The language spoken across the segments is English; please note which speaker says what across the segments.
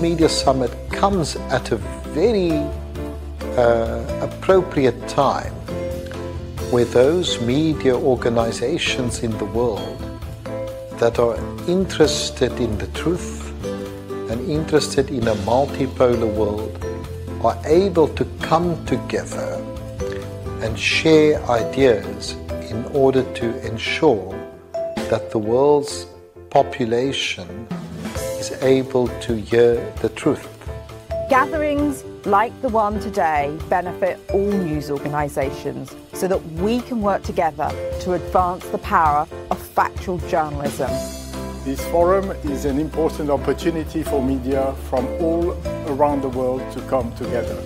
Speaker 1: Media Summit comes at a very appropriate time where those media organizations in the world that are interested in the truth and interested in a multipolar world are able to come together and share ideas in order to ensure that the world's population is able to hear the truth.
Speaker 2: Gatherings like the one today benefit all news organisations so that we can work together to advance the power of factual journalism.
Speaker 3: This forum is an important opportunity for media from all around the world to come together.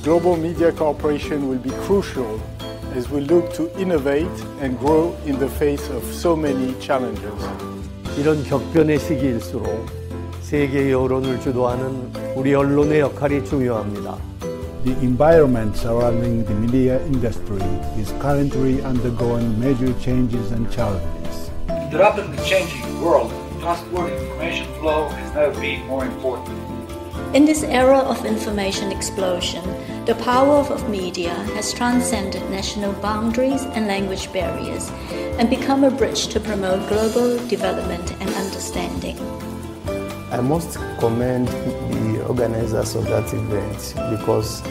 Speaker 3: Global media cooperation will be crucial as we look to innovate and grow in the face of so many challenges.
Speaker 4: 이런 격변의 시기일수록 세계 여론을 주도하는 우리 언론의 역할이 중요합니다.
Speaker 5: The environment surrounding the media industry is currently undergoing major changes and challenges.
Speaker 6: In the rapidly changing world, trustworthy information flow has never been more important.
Speaker 7: In this era of information explosion, the power of media has transcended national boundaries and language barriers and become a bridge to promote global development and understanding.
Speaker 8: I must commend the organizers of that event because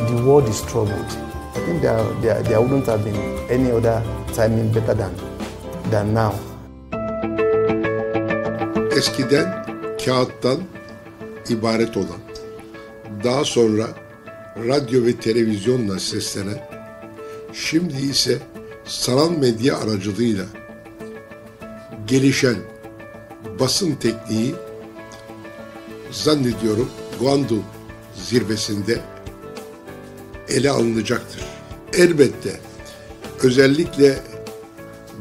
Speaker 8: the world is troubled. I think there wouldn't have been any other timing better than now.
Speaker 9: Eskiden kağıttan ibaret olan, daha sonra radyo ve televizyonla seslenen, şimdi ise sanal medya aracılığıyla gelişen basın tekniği zannediyorum Gwoang zirvesinde ele alınacaktır. Elbette özellikle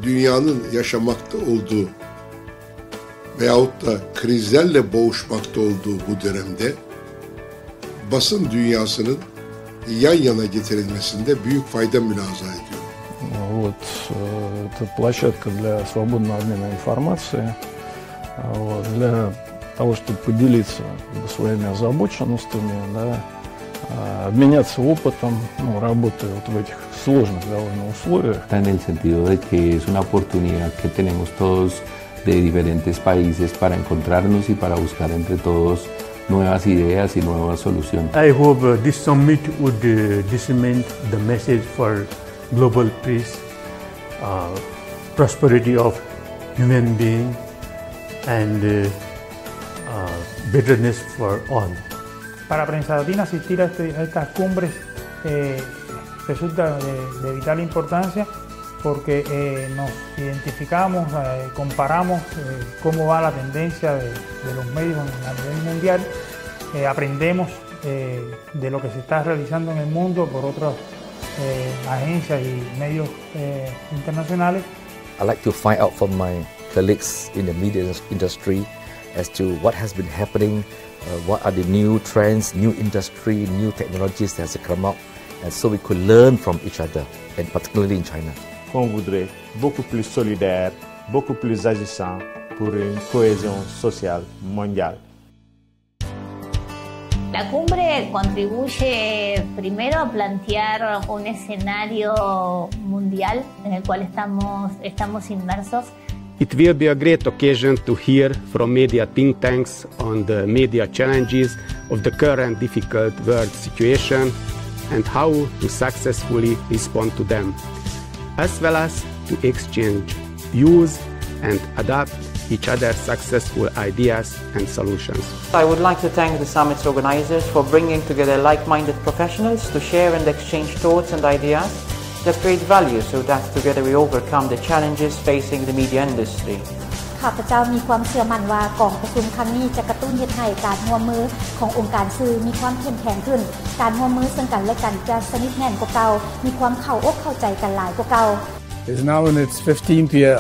Speaker 9: dünyanın yaşamakta olduğu veyahut da krizlerle boğuşmakta olduğu bu dönemde basın dünyasının yan yana getirilmesinde büyük fayda mülahaza ediyorum.
Speaker 10: Вот, это площадка для свободного обмена информацией, для того, чтобы поделиться своими озабоченностями, да, обменяться опытом, работая вот в этих sложных довольно условиях.
Speaker 11: En el sentido de que es una oportunidad que tenemos todos de diferentes países para encontrarnos y para buscar entre todos nuevas ideas y nuevas soluciones.
Speaker 12: I hope this summit would disseminate the message for global peace, prosperity of human beings, and betterness for all.
Speaker 13: Para Prensa Latina asistir a estas cumbres resulta de vital importancia porque nos identificamos, comparamos cómo va la tendencia de los medios a nivel mundial, aprendemos de lo que se está realizando en el mundo por otras agencias y medios internacionales.
Speaker 14: I like to find out from my colleagues in the media industry as to what has been happening, what are the new trends, new industry, new technologies that have come up, and so we could learn from each other, and particularly in China.
Speaker 15: On voudrait beaucoup plus solidaire, beaucoup plus agissant pour une cohésion sociale mondiale.
Speaker 16: La cumbre contribuye primero a plantear un escenario mundial en el cual estamos inmersos.
Speaker 17: It will be a great occasion to hear from media think tanks on the media challenges of the current difficult world situation and how to successfully respond to them, as well as to exchange views and adapt each other's successful ideas and solutions.
Speaker 18: I would like to thank the summit's organizers for bringing together like-minded professionals to share and exchange thoughts and ideas that create value so that together we overcome the challenges facing the media industry.
Speaker 19: ข้าพเจ้ามีความเชื่อมั่นว่ากองประชุมครั้งนี้จะกระตุ้นให้การร่วมมือขององค์การสื่อมีความเข้มแข็งขึ้นการร่วมมือซึ่งกันและกันจะสนิทแน่นกว่าเก่ามีความเข้าอกเข้าใจกันหลายกว่าเก่า
Speaker 3: It is now in its 15th year.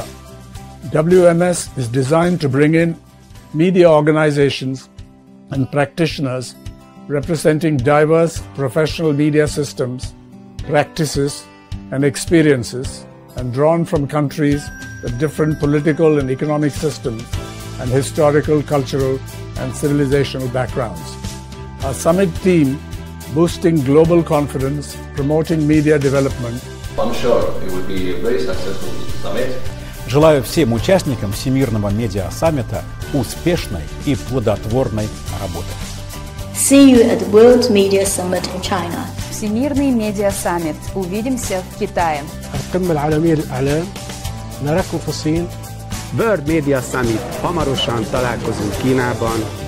Speaker 3: WMS is designed to bring in media organizations and practitioners representing diverse professional media systems, practices, and experiences, and drawn from countries with different political and economic systems
Speaker 5: and historical, cultural, and civilizational backgrounds. Our summit theme, boosting global confidence, promoting media development.
Speaker 20: I'm sure it will be a very successful summit.
Speaker 21: Желаю всем участникам Всемирного медиа-саммита успешной и плодотворной работы.
Speaker 7: See you at the World Media Summit in China.
Speaker 2: Всемирный медиа-саммит. Увидимся в Китае.
Speaker 22: القمة العالمية للإعلام نراكم في الصين.
Speaker 17: World Media Summit. Hamarosan találkozunk Kínában.